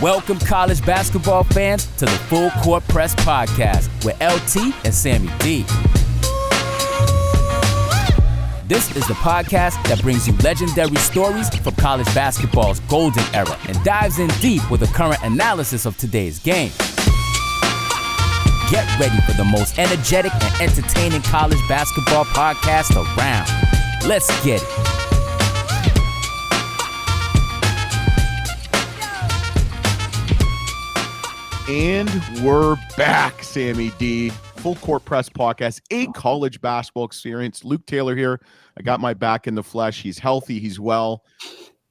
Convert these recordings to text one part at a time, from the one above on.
Welcome, college basketball fans, to the Full Court Press Podcast with LT and Sammy D. This is the podcast that brings you legendary stories from college basketball's golden era and dives in deep with a current analysis of today's game. Get ready for the most energetic and entertaining college basketball podcast around. Let's get it. And we're back, Sammy D. Full Court Press Podcast, a college basketball experience. Luke Taylor here. I got my back in the flesh. He's healthy. He's well.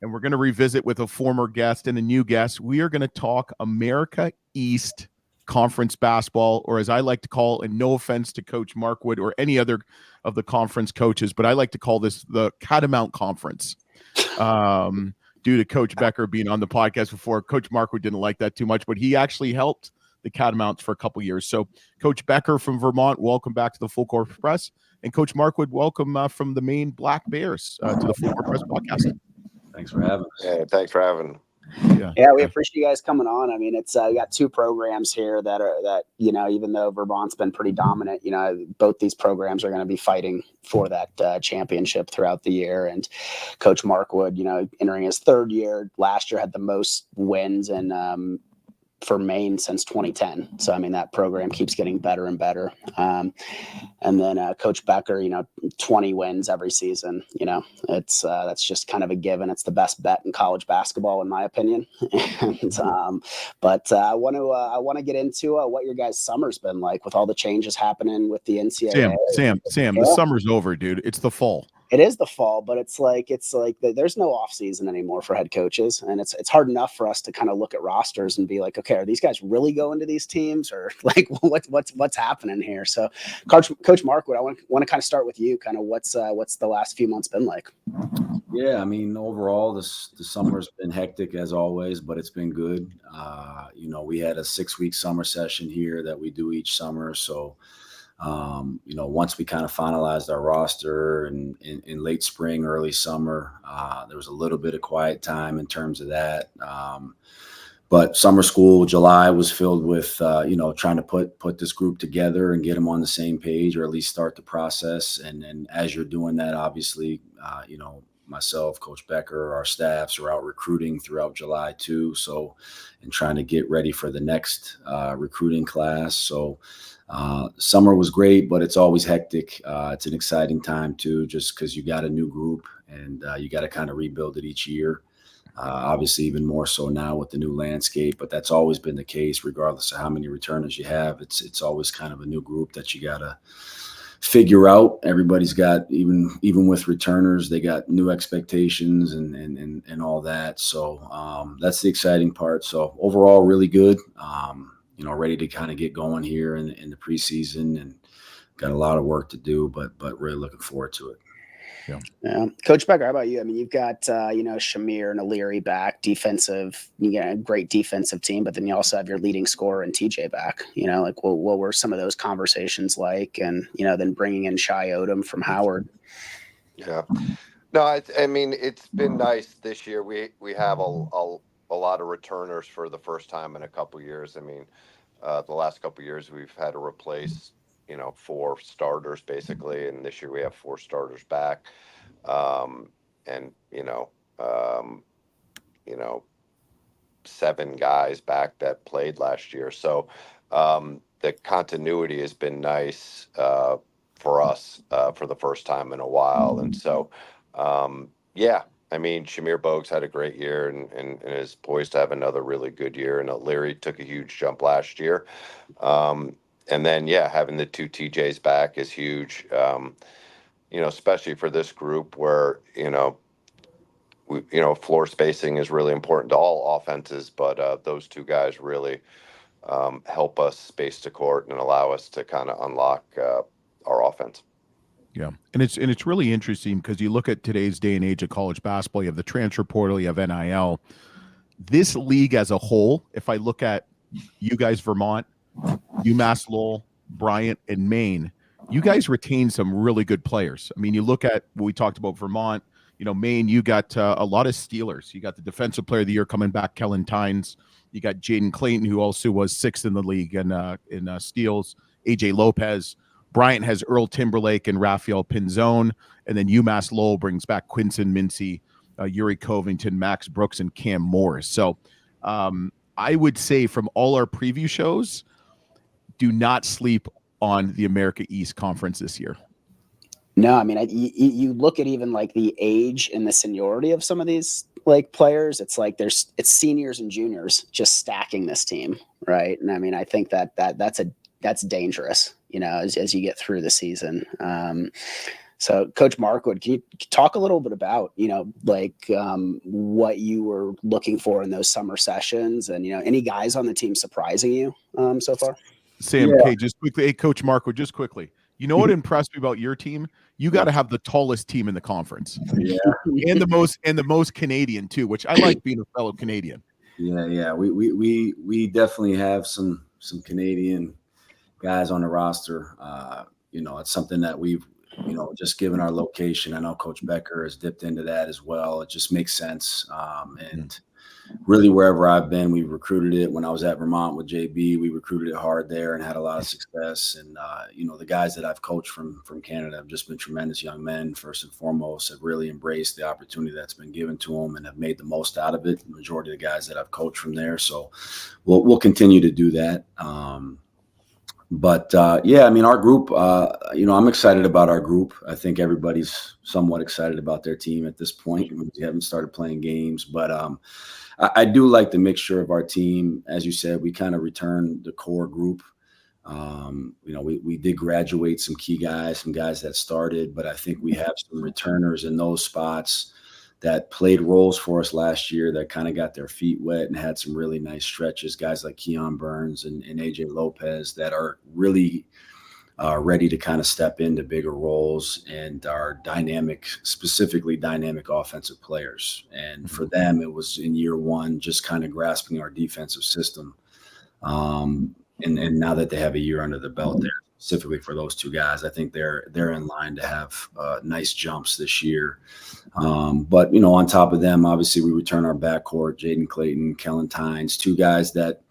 And we're going to revisit with a former guest and a new guest. We are going to talk America East Conference basketball, or as I like to call, and no offense to Coach Markwood or any other of the conference coaches, but I like to call this the Catamount Conference. Due to Coach Becker being on the podcast before. Coach Markwood didn't like that too much, but he actually helped the Catamounts for a couple years. So Coach Becker from Vermont, welcome back to the Full Court Press. And Coach Markwood, welcome from the Maine Black Bears to the Full Court Press podcast. Thanks for having us. Yeah, thanks for having. Yeah, we appreciate you guys coming on. I mean, it's we got two programs here that even though Vermont's been pretty dominant, both these programs are going to be fighting for that championship throughout the year. And Coach Markwood, entering his third year, last year had the most wins and for Maine since 2010. So, I mean, that program keeps getting better and better. And then Coach Becker, 20 wins every season. It's that's just kind of a given. It's the best bet in college basketball, in my opinion. But I want to get into what your guys' summer's been like with all the changes happening with the NCAA. Sam, the summer's over, dude. It's the fall. It is the fall, but it's like there's no off season anymore for head coaches, and it's hard enough for us to kind of look at rosters and be like, okay, are these guys really going to these teams, or like what's happening here? So, Coach Markwood, I want to kind of start with you. Kind of what's the last few months been like? Yeah, I mean, overall, the summer's been hectic as always, but it's been good. We had a 6-week summer session here that we do each summer, so. Once we kind of finalized our roster and in late spring, early summer, there was a little bit of quiet time in terms of that. But summer school, July was filled with, trying to put this group together and get them on the same page, or at least start the process. And as you're doing that, obviously, myself, Coach Becker, our staffs are out recruiting throughout July too. So, and trying to get ready for the next recruiting class. So, summer was great, but it's always hectic. It's an exciting time too, just because you got a new group and you got to kind of rebuild it each year. Obviously, even more so now with the new landscape, but that's always been the case, regardless of how many returners you have. It's always kind of a new group that you got to figure out. Everybody's got, even with returners, they got new expectations and all that. So that's the exciting part. So overall, really good. Ready to kind of get going here in the preseason, and got a lot of work to do, but really looking forward to it. Yeah. Coach Becker, how about you? I mean, you've got, Shamir and O'Leary back, defensive, a great defensive team, but then you also have your leading scorer and TJ back, what were some of those conversations like? And, then bringing in Shai Odom from Howard. Yeah. No, I mean, it's been nice this year. We have a lot of returners for the first time in a couple years. I mean, the last couple years we've had to replace, 4 starters basically, and this year we have 4 starters back, and 7 guys back that played last year. So the continuity has been nice for us for the first time in a while, and so yeah. I mean, Shamir Bogues had a great year and is poised to have another really good year. And O'Leary took a huge jump last year. And then, having the 2 TJs back is huge, especially for this group where, floor spacing is really important to all offenses. But those 2 guys really help us space the court and allow us to kind of unlock our offense. Yeah, and it's really interesting because you look at today's day and age of college basketball. You have the transfer portal, you have NIL. This league as a whole, if I look at you guys, Vermont, UMass Lowell, Bryant, and Maine, you guys retain some really good players. I mean, you look at what we talked about Vermont, Maine, you got a lot of Steelers. You got the defensive player of the year coming back, Kellen Tynes. You got Jaden Clayton, who also was 6th in the league in steals. AJ Lopez. Bryant has Earl Timberlake and Rafael Pinzone. And then UMass Lowell brings back Quinton Mincy, Yuri Covington, Max Brooks, and Cam Morris. So I would say from all our preview shows, do not sleep on the America East Conference this year. No, I mean, you look at even like the age and the seniority of some of these like players. It's like it's seniors and juniors just stacking this team, right? And I mean, I think that's dangerous, as you get through the season. So, Coach Markwood, can you talk a little bit about what you were looking for in those summer sessions, and any guys on the team surprising you so far? Sam, okay, just quickly, hey, Coach Markwood, just quickly. You know what impressed me about your team? You got to have the tallest team in the conference. Yeah. and the most Canadian too, which I like being a fellow Canadian. Yeah. We definitely have some Canadian guys on the roster. It's something that we've, just given our location. I know Coach Becker has dipped into that as well. It just makes sense. And really wherever I've been, we recruited it. When I was at Vermont with JB, we recruited it hard there and had a lot of success. And, the guys that I've coached from Canada have just been tremendous young men, first and foremost, have really embraced the opportunity that's been given to them and have made the most out of it. The majority of the guys that I've coached from there. So we'll continue to do that. Our group, I'm excited about our group. I think everybody's somewhat excited about their team at this point. We haven't started playing games, but I do like the mixture of our team. As you said, we kind of returned the core group. We did graduate some key guys, some guys that started, but I think we have some returners in those spots that played roles for us last year that kind of got their feet wet and had some really nice stretches. Guys like Keon Burns and AJ Lopez that are really ready to kind of step into bigger roles and are specifically dynamic offensive players. And for them, it was in year one, just kind of grasping our defensive system. And now that they have a year under the belt there, specifically for those two guys, I think they're in line to have nice jumps this year. But on top of them, obviously we return our backcourt, Jaden Clayton, Kellen Tynes, two guys that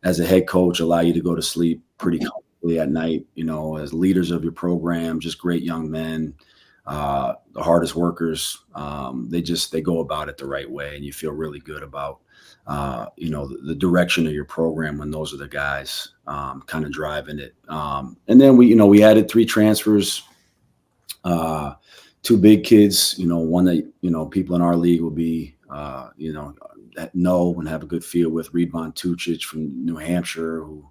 as a head coach allow you to go to sleep pretty comfortably at night, as leaders of your program, just great young men, the hardest workers. They go about it the right way, and you feel really good about the direction of your program when those are the guys kind of driving it. And then we added 3 transfers, 2 big kids, one that, people in our league will be, that know and have a good feel with, Reed Von Tucic from New Hampshire, who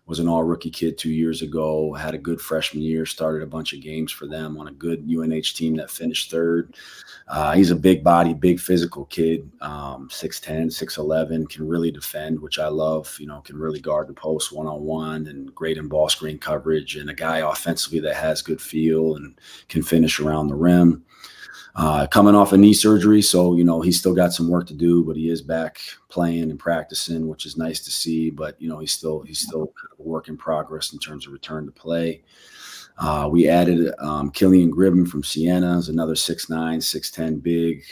was an all-rookie kid 2 years ago, had a good freshman year, started a bunch of games for them on a good UNH team that finished 3rd. He's a big body, big physical kid, 6'10", 6'11", can really defend, which I love, can really guard the post one-on-one and great in ball screen coverage, and a guy offensively that has good feel and can finish around the rim. Coming off a knee surgery, so he's still got some work to do, but he is back playing and practicing, which is nice to see. But he's still kind of a work in progress in terms of return to play. We added Killian Gribben from Siena, is another 6'9", 6'10", big.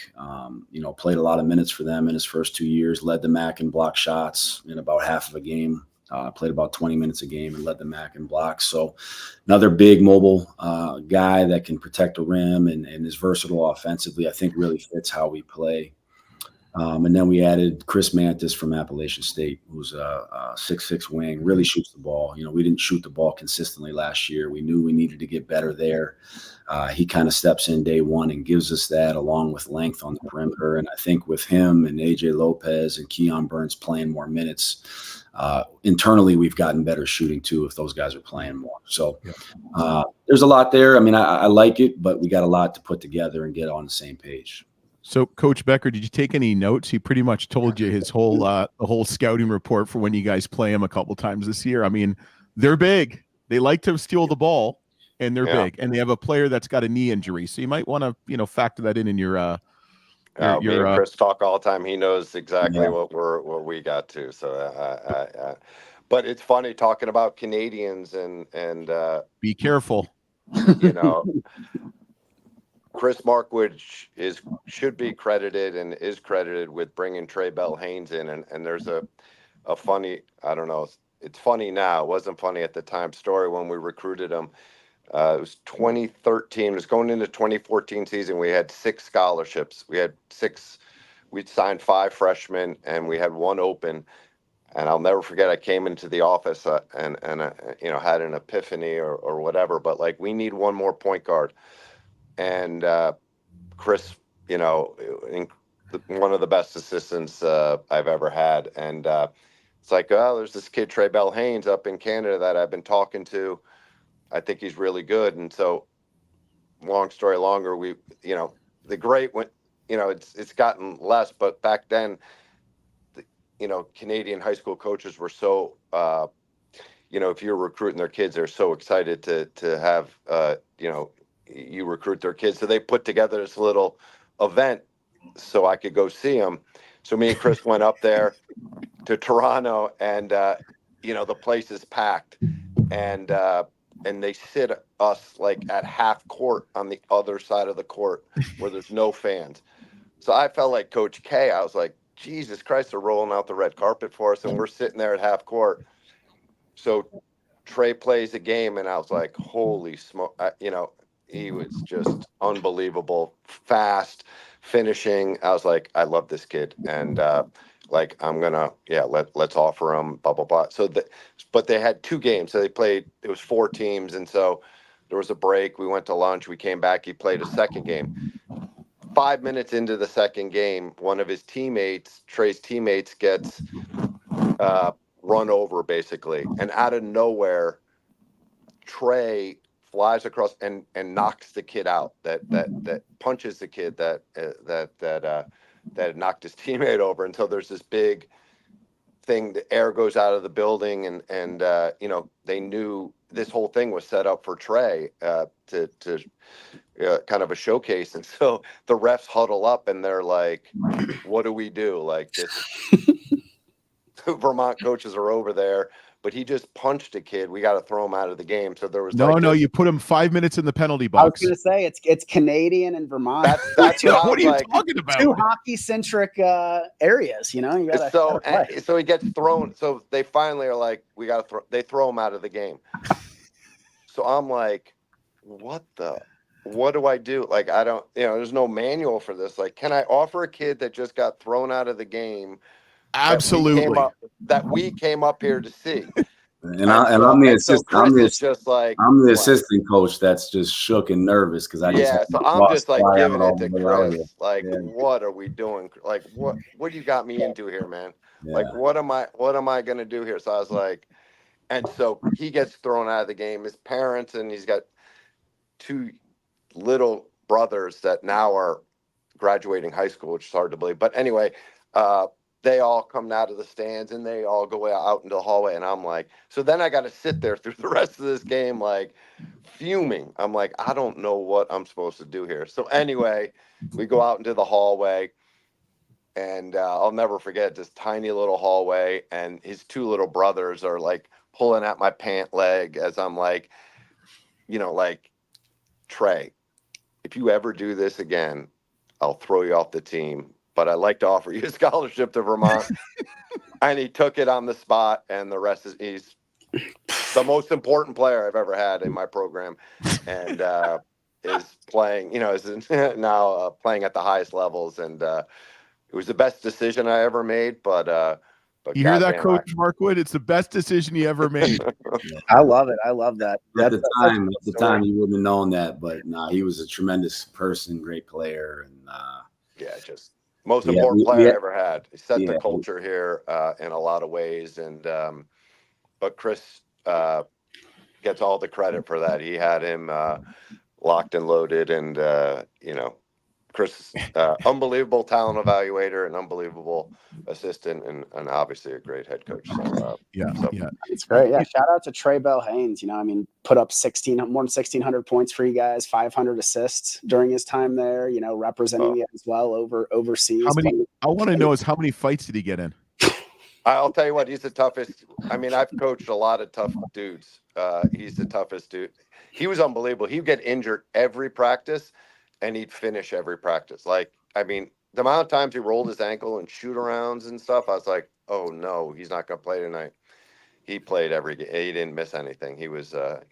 Played a lot of minutes for them in his first 2 years. Led the MAC in block shots in about half of a game. Played about 20 minutes a game and led the MAC in blocks. So another big mobile guy that can protect the rim and is versatile offensively, I think really fits how we play. And then we added Chris Mantis from Appalachian State, who's a 6'6" wing, really shoots the ball. We didn't shoot the ball consistently last year. We knew we needed to get better there. He kind of steps in day one and gives us that, along with length on the perimeter. And I think with him and AJ Lopez and Keon Burns playing more minutes, internally we've gotten better shooting too if those guys are playing more. So there's a lot there. I mean, I like it, but we got a lot to put together and get on the same page. So, Coach Becker, did you take any notes? He pretty much told you his whole the whole scouting report for when you guys play him a couple times this year. I mean, they're big. They like to steal the ball, and they're big. And they have a player that's got a knee injury, so you might want to factor that in your. Me and Chris talk all the time. He knows exactly what we got to. So, but it's funny talking about Canadians and be careful. Chris Markwood should be credited and is credited with bringing Trey Haynes in, and there's a a funny, I don't know, it's funny now. It wasn't funny at the time story when we recruited him. It was 2013. It was going into 2014 season. We had 6 scholarships. We'd signed 5 freshmen and we had 1 open. And I'll never forget, I came into the office and had an epiphany or whatever, but like, we need 1 more point guard. And Chris, one of the best assistants I've ever had. And it's like, oh, there's this kid, Trey Haynes up in Canada that I've been talking to. I think he's really good. And so, long story longer, the great went, it's gotten less, but back then, Canadian high school coaches were so, if you're recruiting their kids, they're so excited to have, you recruit their kids. So they put together this little event so I could go see them. So me and Chris went up there to Toronto, and, the place is packed, and they sit us like at half court on the other side of the court where there's no fans. So I felt like Coach K. I was like, Jesus Christ, they're rolling out the red carpet for us, and we're sitting there at half court. So Trey plays a game, and I was like, holy smoke. He was just unbelievable, fast, finishing. I was like, I love this kid. And I'm going to, let's offer him, blah, blah, blah. But they had 2 games. So they played, it was 4 teams. And so there was a break. We went to lunch. We came back. He played a second game. 5 minutes into the second game, one of his teammates, Trey's teammates, gets run over basically, and out of nowhere, Trey flies across and knocks the kid out. That punches the kid that knocked his teammate over. And so there's this big thing. The air goes out of the building, and they knew this whole thing was set up for Trey to kind of a showcase. And so the refs huddle up and they're like, what do we do? Like, this Vermont coaches are over there, but he just punched a kid. We got to throw him out of the game. So there was you put him 5 minutes in the penalty box. I was going to say it's Canadian and Vermont. That's what are you talking about? 2 hockey centric areas. You gotta so he gets thrown. So they finally are like, we got to they throw him out of the game. So I'm like, what do I do? Like, I don't, there's no manual for this. Like, can I offer a kid that just got thrown out of the game? Absolutely. That we came up here to see. And I'm the assistant. I'm the assistant coach that's just shook and nervous because I'm just like giving it to Chris. Like, what are we doing? Like, what do you got me into here, man? Yeah. Like, what am I gonna do here? So I was like, and so he gets thrown out of the game. His parents, and he's got 2 little brothers that now are graduating high school, which is hard to believe. But anyway, they all come out of the stands and they all go out into the hallway. And I'm like, so then I got to sit there through the rest of this game, like fuming. I'm like, I don't know what I'm supposed to do here. So anyway, we go out into the hallway, and I'll never forget this tiny little hallway. And his 2 little brothers are like pulling at my pant leg as I'm like, like, Trey, if you ever do this again, I'll throw you off the team. But I'd like to offer you a scholarship to Vermont. And he took it on the spot, and the rest he's the most important player I've ever had in my program, and is playing, is now playing at the highest levels. And it was the best decision I ever made. But you hear that, Coach Markwood? It's the best decision he ever made. I love it. I love that. At the time, you wouldn't have known that, but he was a tremendous person, great player, and just most important player I ever had. He set the culture here in a lot of ways, and but Chris gets all the credit for that. He had him locked and loaded, and Chris, unbelievable talent evaluator, and unbelievable assistant, and obviously a great head coach. So it's great. Yeah, shout out to Trey Haynes. Put up more than 1,600 points for you guys, 500 assists during his time there. Representing it as well overseas. I want to know how many fights did he get in? I'll tell you what, he's the toughest. I've coached a lot of tough dudes. He's the toughest dude. He was unbelievable. He'd get injured every practice, and he'd finish every practice. The amount of times he rolled his ankle and shoot-arounds and stuff, I was like, oh no, he's not going to play tonight. He played every game. He didn't miss anything. He's a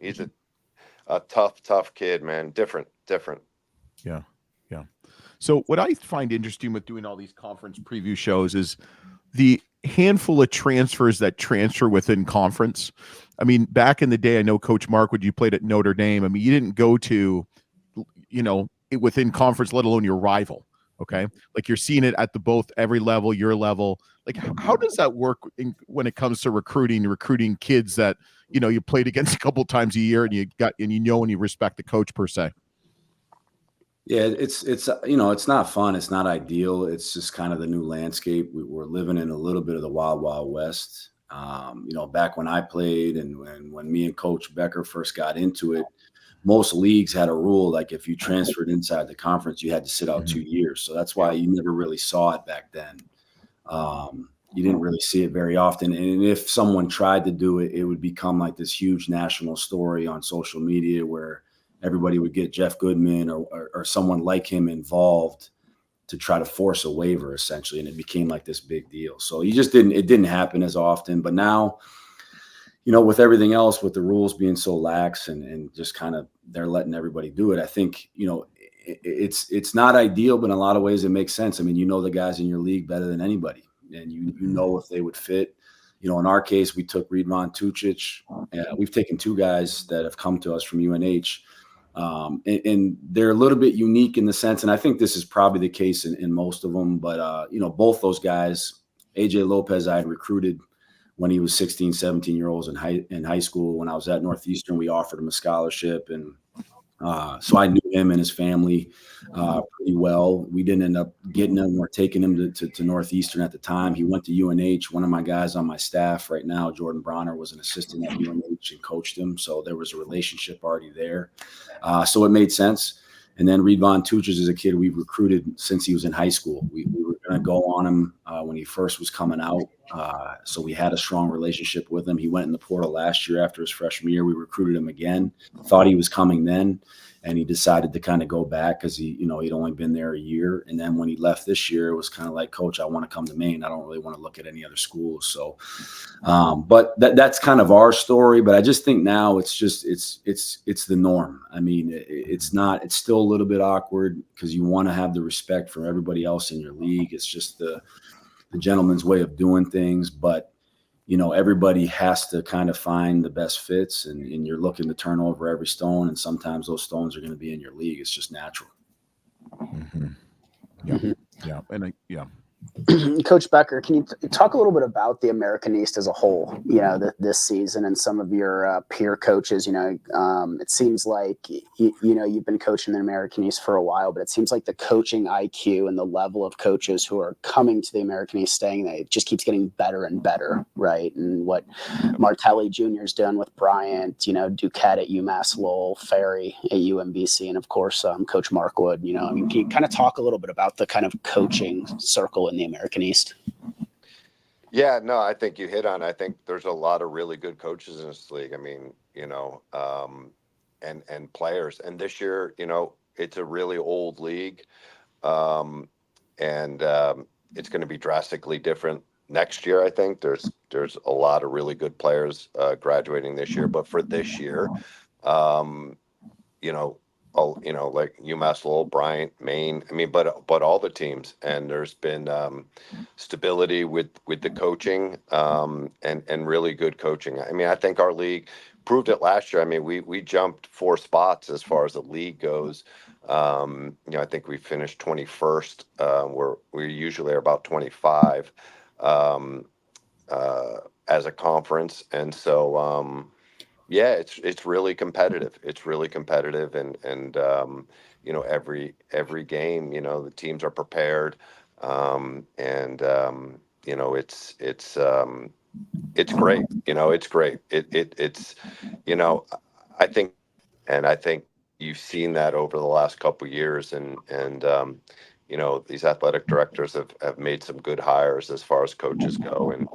tough kid, man. Different. Yeah. Yeah. So what I find interesting with doing all these conference preview shows is the handful of transfers that transfer within conference. I mean, back in the day, I know Coach Markwood, you played at Notre Dame. I mean, you didn't go to, within conference, let alone your rival. Okay. Like you're seeing it at every level, your level. Like, how does that work when it comes to recruiting kids that, you played against a couple times a year and you respect the coach per se? Yeah, it's not fun. It's not ideal. It's just kind of the new landscape. We're living in a little bit of the wild, wild west. Back when I played and when me and Coach Becker first got into it, most leagues had a rule like if you transferred inside the conference, you had to sit out 2 years. So that's why you never really saw it back then. You didn't really see it very often. And if someone tried to do it, it would become like this huge national story on social media where everybody would get Jeff Goodman or someone like him involved to try to force a waiver, essentially. And it became like this big deal. So it didn't happen as often. But now, with everything else, with the rules being so lax and just kind of they're letting everybody do it, I think, it's not ideal, but in a lot of ways it makes sense. I mean, the guys in your league better than anybody, and you know if they would fit. In our case, we took Ridvan Tucic. We've taken 2 guys that have come to us from UNH. And they're a little bit unique in the sense, and I think this is probably the case in most of them, but, both those guys, AJ Lopez, I had recruited when he was 16, 17-year-olds in high school. When I was at Northeastern, we offered him a scholarship. And so I knew him and his family pretty well. We didn't end up getting him or taking him to Northeastern at the time. He went to UNH. One of my guys on my staff right now, Jordan Bronner, was an assistant at UNH and coached him. So there was a relationship already there. So it made sense. And then Ridvan Tucic is a kid we've recruited since he was in high school. We were going to go on him when he first was coming out. So we had a strong relationship with him. He went in the portal last year after his freshman year. We recruited him again, thought he was coming then, and he decided to kind of go back because he'd only been there a year. And then when he left this year, it was kind of like, Coach, I want to come to Maine. I don't really want to look at any other schools. So, but that's kind of our story. But I just think now it's the norm. I mean, it's still a little bit awkward because you want to have the respect for everybody else in your league. It's just the gentleman's way of doing things. But everybody has to kind of find the best fits, and you're looking to turn over every stone. And sometimes those stones are going to be in your league. It's just natural. Mm-hmm. Yeah. Yeah. And Coach Becker, can you talk a little bit about the American East as a whole, this season and some of your peer coaches? It seems like, you've been coaching the American East for a while, but it seems like the coaching IQ and the level of coaches who are coming to the American East staying there, it just keeps getting better and better, right? And what Martelli Jr. is doing with Bryant, Duquette at UMass Lowell, Ferry at UMBC, and of course, Coach Markwood, can you kind of talk a little bit about the kind of coaching circle in the American East? Yeah, no, I think you hit on. I think there's a lot of really good coaches in this league. I mean, and players. And this year, it's a really old league, and it's going to be drastically different next year. I think there's a lot of really good players graduating this year. But for this year, like UMass Lowell, Bryant, Maine. I mean, but all the teams, and there's been stability with the coaching, and really good coaching. I mean, I think our league proved it last year. I mean, we jumped 4 spots as far as the league goes. I think we finished 21st. We usually are about 25 as a conference, and so. Yeah, it's really competitive. It's really competitive, and every game, the teams are prepared, and it's great. It's great. It's I think you've seen that over the last couple of years, and these athletic directors have made some good hires as far as coaches go, and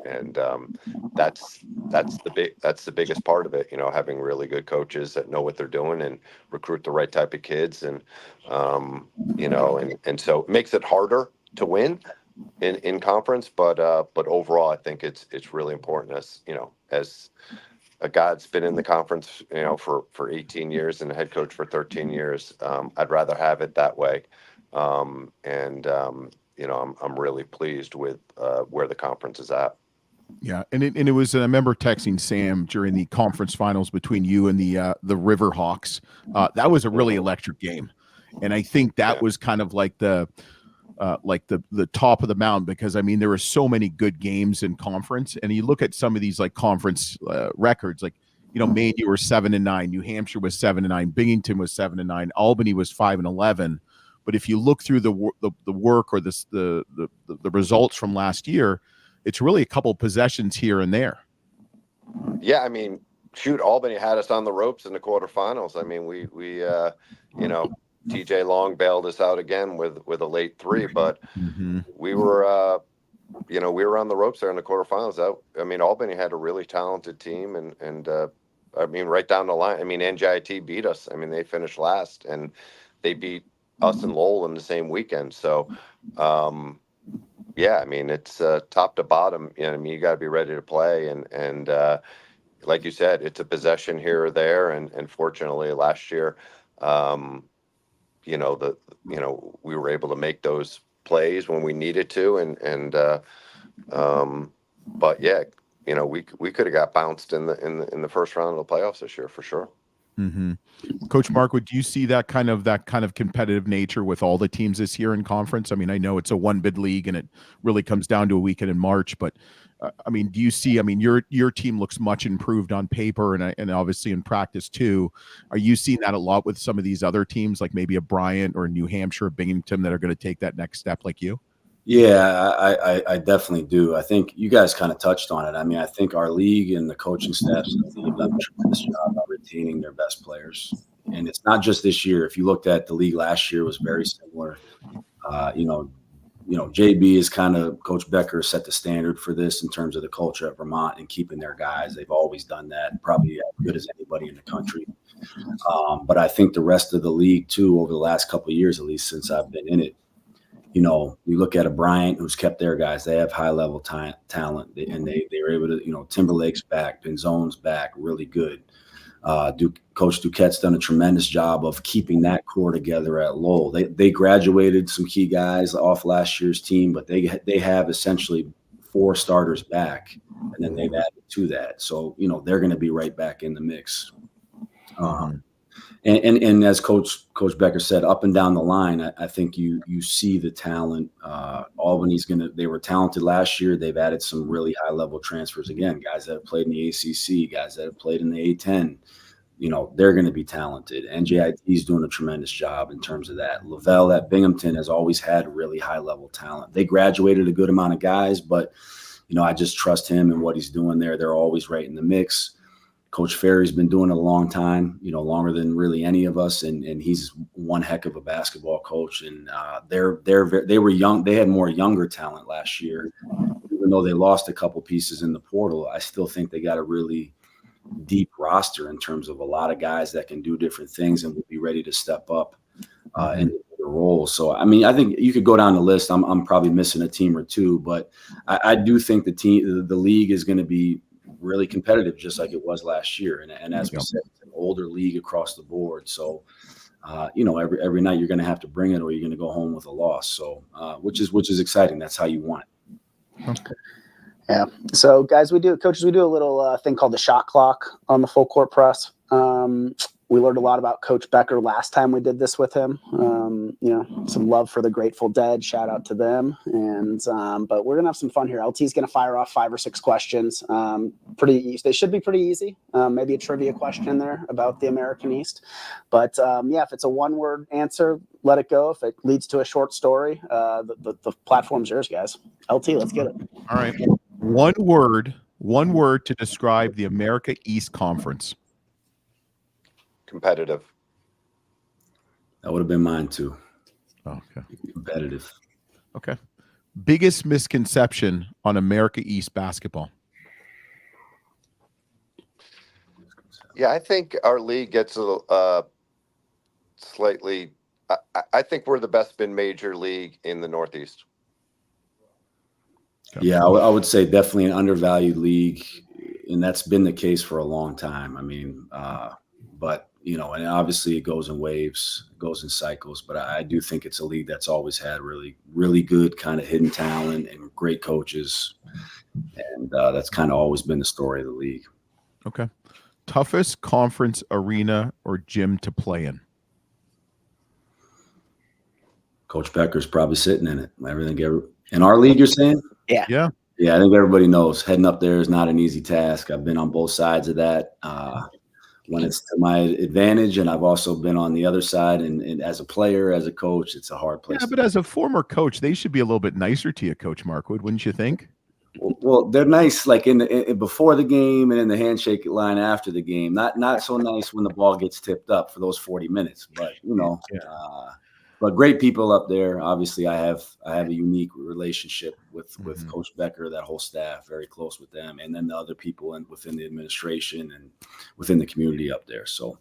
that's the biggest part of it. Having really good coaches that know what they're doing and recruit the right type of kids, and so it makes it harder to win, in conference, but overall, I think it's really important, as a guy that's been in the conference, for 18 years and a head coach for 13 years. I'd rather have it that way. I'm really pleased with where the conference is at. Yeah, and it was. I remember texting Sam during the conference finals between you and the Riverhawks. That was a really electric game, and I think that was kind of like the top of the mountain, because I mean there were so many good games in conference, and you look at some of these like conference records, like Maine, you were 7-9, New Hampshire was 7-9, Binghamton was 7-9, Albany was 5-11. But if you look through the work or the results from last year, it's really a couple possessions here and there. Yeah, I mean, shoot, Albany had us on the ropes in the quarterfinals. I mean, we TJ Long bailed us out again with a late three, but we were we were on the ropes there in the quarterfinals. I mean, Albany had a really talented team, and I mean, right down the line. I mean, NJIT beat us. I mean, they finished last, and they beat us and Lowell in the same weekend. So, yeah, I mean, it's top to bottom. I mean, you got to be ready to play, and like you said, it's a possession here or there, and fortunately, last year, we were able to make those plays when we needed to, but yeah, we could have got bounced in the first round of the playoffs this year for sure. Coach Markwood, do you see that kind of competitive nature with all the teams this year in conference? I mean, I know it's a one bid league and it really comes down to a weekend in March, but I mean, do you see? I mean, your team looks much improved on paper and obviously in practice too. Are you seeing that a lot with some of these other teams, like maybe a Bryant or New Hampshire, Binghamton, that are going to take that next step like you? Yeah, I definitely do. I think you guys kind of touched on it. I mean, I think our league and the coaching staffs have done a tremendous job of retaining their best players. And it's not just this year. If you looked at the league last year, it was very similar. JB is kind of, Coach Becker set the standard for this in terms of the culture at Vermont and keeping their guys. They've always done that, probably as good as anybody in the country. But I think the rest of the league too, over the last couple of years, at least since I've been in it, you look at a Bryant who's kept their guys. They have high level talent, and they were able to, Timberlake's back, Benzone's back, really good. Coach Duquette's done a tremendous job of keeping that core together at Lowell. They graduated some key guys off last year's team, but they have essentially 4 starters back, and then they've added to that. So they're going to be right back in the mix. And as Coach Becker said, up and down the line, I think you see the talent. Albany's they were talented last year. They've added some really high level transfers again, guys that have played in the ACC, guys that have played in the A10. They're going to be talented. NJIT is doing a tremendous job in terms of that. Lavelle at Binghamton has always had really high level talent. They graduated a good amount of guys, but I just trust him and what he's doing there. They're always right in the mix. Coach Ferry's been doing it a long time, longer than really any of us, and he's one heck of a basketball coach. And they were young. They had more younger talent last year, even though they lost a couple pieces in the portal. I still think they got a really deep roster in terms of a lot of guys that can do different things and will be ready to step up into their roles. So I mean, I think you could go down the list. I'm probably missing a team or two, but I do think the league is going to be really competitive, just like it was last year. And as we said, it's an older league across the board. So, every night you're going to have to bring it, or you're going to go home with a loss. So, which is exciting. That's how you want it. Okay. Yeah. So, guys, we do a little thing called the shot clock on the full court press. We learned a lot about Coach Becker last time we did this with him. Some love for the Grateful Dead. Shout out to them. And but we're gonna have some fun here. LT's gonna fire off 5 or 6 questions. They should be pretty easy. Maybe a trivia question there about the American East. But if it's a one-word answer, let it go. If it leads to a short story, the platform's yours, guys. LT, let's get it. All right. One word to describe the America East Conference. Competitive. That would have been mine too. Oh, okay. Competitive. Okay. Biggest misconception on America East basketball. Yeah, I think our league gets a slightly. I think we're the best mid-major league in the Northeast. Okay. Yeah, I would say definitely an undervalued league, and that's been the case for a long time. I mean, but and obviously it goes in waves, it goes in cycles. But I do think it's a league that's always had really, really good kind of hidden talent and great coaches, and that's kind of always been the story of the league. Okay. Toughest conference arena or gym to play in? Coach Becker's probably sitting in it. In our league, you're saying? Yeah. Yeah. Yeah, I think everybody knows heading up there is not an easy task. I've been on both sides of that when it's to my advantage, and I've also been on the other side. And as a player, as a coach, it's a hard place. Yeah, but as a former coach, they should be a little bit nicer to you, Coach Markwood, wouldn't you think? Well, they're nice, like before the game and in the handshake line after the game. Not so nice when the ball gets tipped up for those 40 minutes. But but great people up there. Obviously, I have a unique relationship with Coach Becker, that whole staff, very close with them, and then the other people within the administration and within the community up there. So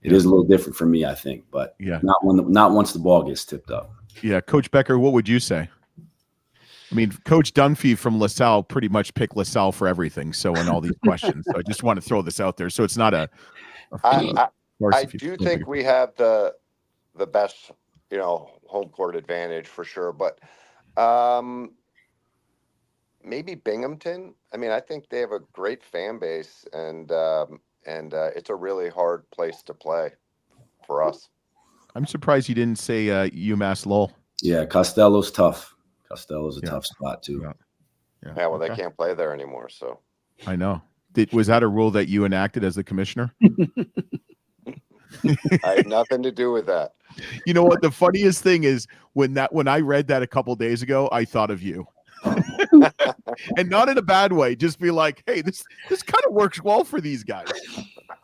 it is a little different for me, I think, but not once the ball gets tipped up. Yeah, Coach Becker, what would you say? I mean, Coach Dunphy from LaSalle pretty much picked LaSalle for everything. So in all these questions, so I just want to throw this out there. So it's not I do think we have the best, home court advantage for sure. But maybe Binghamton. I mean, I think they have a great fan base, and it's a really hard place to play for us. I'm surprised you didn't say UMass Lowell. Yeah, Costello's tough. Costello's a tough spot too. Yeah, well, they can't play there anymore. So I know. Was that a rule that you enacted as the commissioner? I had nothing to do with that. You know what? The funniest thing is when I read that a couple days ago, I thought of you. And not in a bad way. Just be like, hey, this kind of works well for these guys.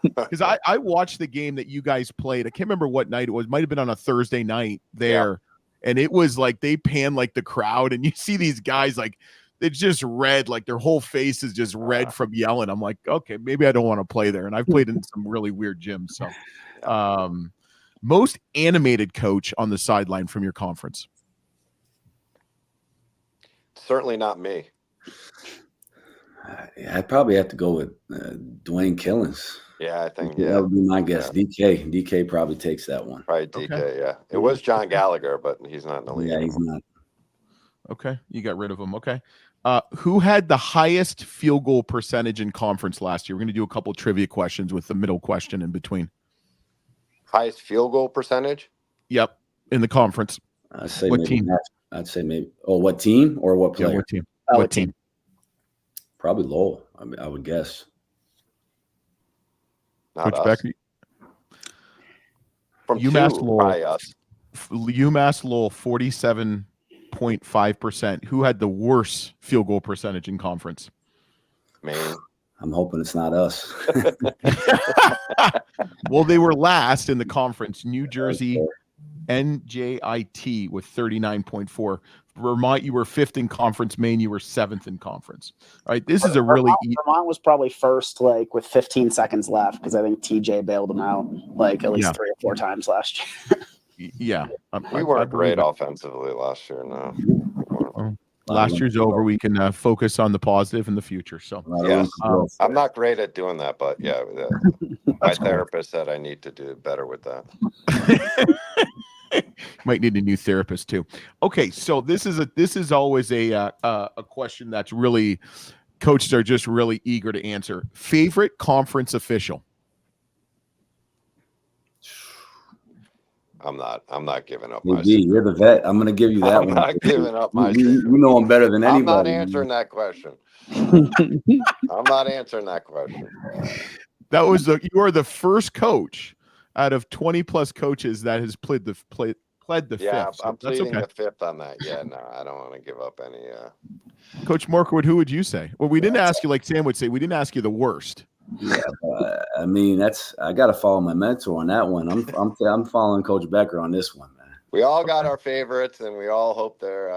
Because I watched the game that you guys played. I can't remember what night it was. Might have been on a Thursday night there. Yeah. And it was like they pan like the crowd, and you see these guys like it's just red, like their whole face is just red from yelling. I'm like, okay, maybe I don't want to play there. And I've played in some really weird gyms. So most animated coach on the sideline from your conference? Certainly not me. I'd probably have to go with Dwayne Killens. Yeah, I think that would be my guess. Yeah. DK probably takes that one. Right, DK. Okay. Yeah, it was John Gallagher, but he's not in the league. Yeah, anymore. He's not. Okay, you got rid of him. Okay, who had the highest field goal percentage in conference last year? We're going to do a couple of trivia questions with the middle question in between. Highest field goal percentage? Yep, in the conference. I'd say what maybe team? I'd say maybe. Oh, what team or what player? Yeah, what team? What team? Probably Lowell. I would guess. Not Coach us. Becker? From UMass Lowell. By us. UMass Lowell 47.5%. Who had the worst field goal percentage in conference? Maine. I'm hoping it's not us. Well, they were last in the conference. New Jersey, NJIT with 39.4. Vermont, you were 5th in conference. Maine, you were 7th in conference. All right, this is a really Vermont was probably first, like with 15 seconds left, because I think TJ bailed them out like at least 3 or 4 times last year. Yeah, we weren't great offensively last year. No. Last year's over. We can focus on the positive in the future. So yes, I'm not great at doing that, but my therapist said I need to do better with that. Might need a new therapist too. Okay, so this is always a question that's really coaches are just really eager to answer. Favorite conference official? I'm not giving up my secret. You're the vet. I'm going to give you that one. I'm not giving up my secret. You know him better than anybody. I'm not answering that question. I'm not answering that question. That was you are the first coach out of 20 plus coaches that has pled the fifth. Yeah, so I'm pleading the fifth on that. Yeah, no, I don't want to give up any. Coach Markwood, who would you say? Well, we didn't ask you like Sam would say. We didn't ask you the worst. Yeah, I mean I got to follow my mentor on that one. I'm following Coach Becker on this one, man. We all got our favorites, and we all hope they're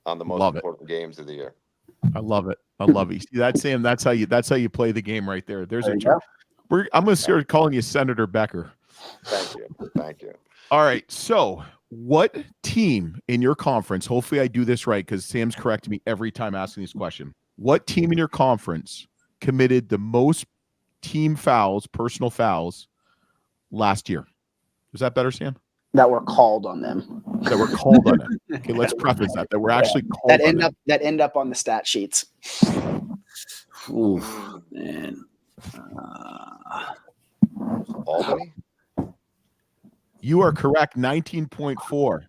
on the most important games of the year. I love it. I love it. See that, Sam? That's how you play the game right there. There's I'm going to start calling you Senator Becker. Thank you. All right. So What team in your conference, hopefully I do this right because Sam's correcting me every time asking this question. What team in your conference committed the most team fouls, personal fouls last year? Is that better, Sam? That were called on them. That were called on them. Okay, let's preface that. That were actually called on them. That end up on the stat sheets. Ooh, man. Albany? You are correct, 19.4.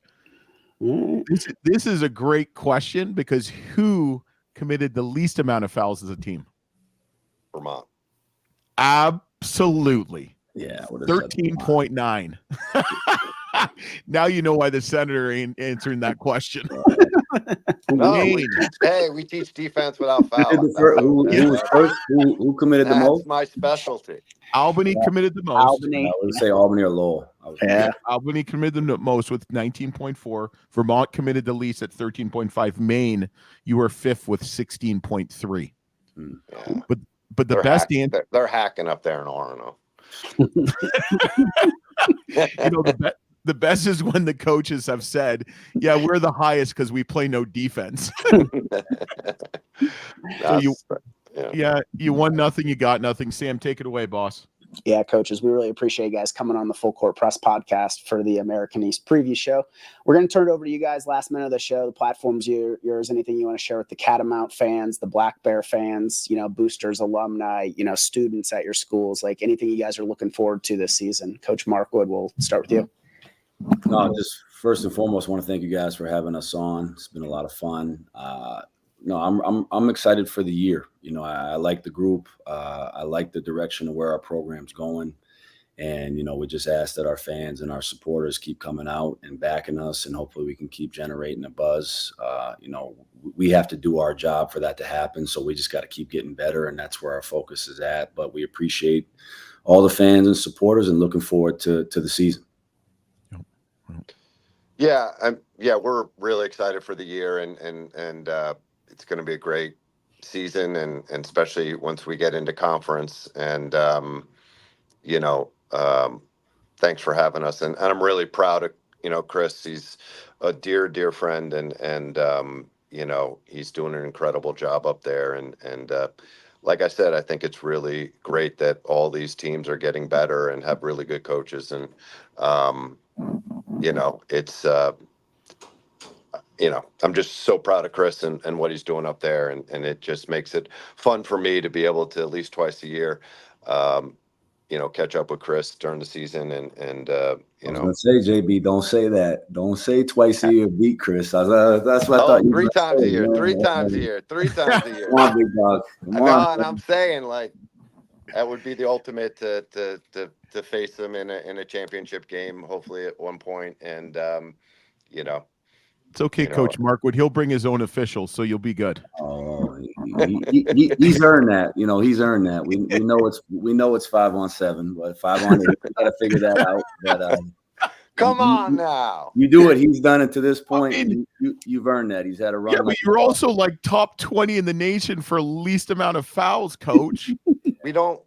This is a great question because who committed the least amount of fouls as a team? Vermont. Absolutely. Yeah. 13.9. Now you know why the senator ain't answering that question. No, we teach defense without foul. Who committed the most? That's my specialty. Albany committed the most. Albany. I would say Albany or Lowell. Yeah, Albany committed the most with 19.4. Vermont committed the least at 13.5. Maine, you were fifth with 16.3. Yeah. But the best answer, they're hacking up there in Orono. The best is when the coaches have said, "Yeah, we're the highest because we play no defense." So you won nothing, you got nothing. Sam, take it away, boss. Yeah, coaches, we really appreciate you guys coming on the Full Court Press podcast for the American East preview show. We're going to turn it over to you guys last minute of the show. The platform's yours. Anything you want to share with the Catamount fans, the Black Bear fans, boosters, alumni, students at your schools, like anything you guys are looking forward to this season? Coach Markwood, we'll start with you. No, just first and foremost, I want to thank you guys for having us on. It's been a lot of fun. I'm excited for the year. I like the group. I like the direction of where our program's going. And, we just ask that our fans and our supporters keep coming out and backing us, and hopefully we can keep generating a buzz. We have to do our job for that to happen. So we just got to keep getting better, and that's where our focus is at. But we appreciate all the fans and supporters and looking forward to the season. Yeah, we're really excited for the year, and it's going to be a great season, and especially once we get into conference. And thanks for having us, and I'm really proud of Chris. He's a dear friend, and he's doing an incredible job up there. And like I said, I think it's really great that all these teams are getting better and have really good coaches, and it's I'm just so proud of Chris and what he's doing up there, and it just makes it fun for me to be able to at least twice a year catch up with Chris during the season, and I was gonna say, JB, don't say that. Don't say twice a year beat Chris. That's what I thought. Three times a year. 3 times a year. 3 times a year. Come on, big dog. No, and I'm saying, like, that would be the ultimate to face them in a championship game, hopefully at one point, and It's okay, Coach Markwood. He'll bring his own officials, so you'll be good. Oh, he's earned that. He's earned that. We know it's 5-on-7, but 5-on-8. We got to figure that out. But come on now, you do it. He's done it to this point. I mean, you've earned that. He's had a run. Yeah, but you're also like top 20 in the nation for least amount of fouls, Coach. We don't.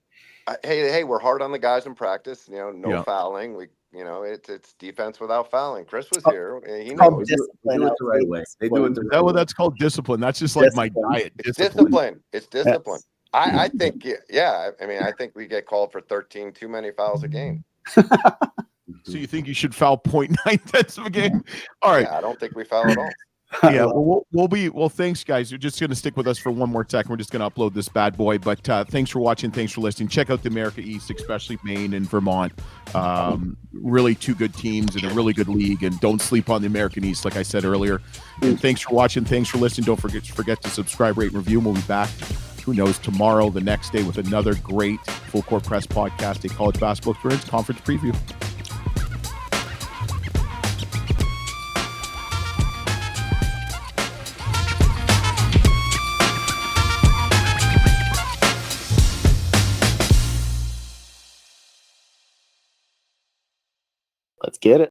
Hey, we're hard on the guys in practice. No fouling. It's defense without fouling. Chris was here. He knows. Discipline. They do it the right way. They do it the right way. That's called discipline. That's just like my diet. Discipline. It's discipline. Yes. I think, I think we get called for 13 too many fouls a game. So you think you should foul 0.9 tenths of a game? All right. Yeah, I don't think we foul at all. Yeah, well, thanks, guys. You're just going to stick with us for one more second. We're just going to upload this bad boy. But thanks for watching. Thanks for listening. Check out the America East, especially Maine and Vermont. Really two good teams in a really good league. And don't sleep on the American East, like I said earlier. And thanks for watching. Thanks for listening. Don't forget to subscribe, rate, and review. And we'll be back, who knows, tomorrow, the next day, with another great Full Court Press podcast, a college basketball experience conference preview. Let's get it.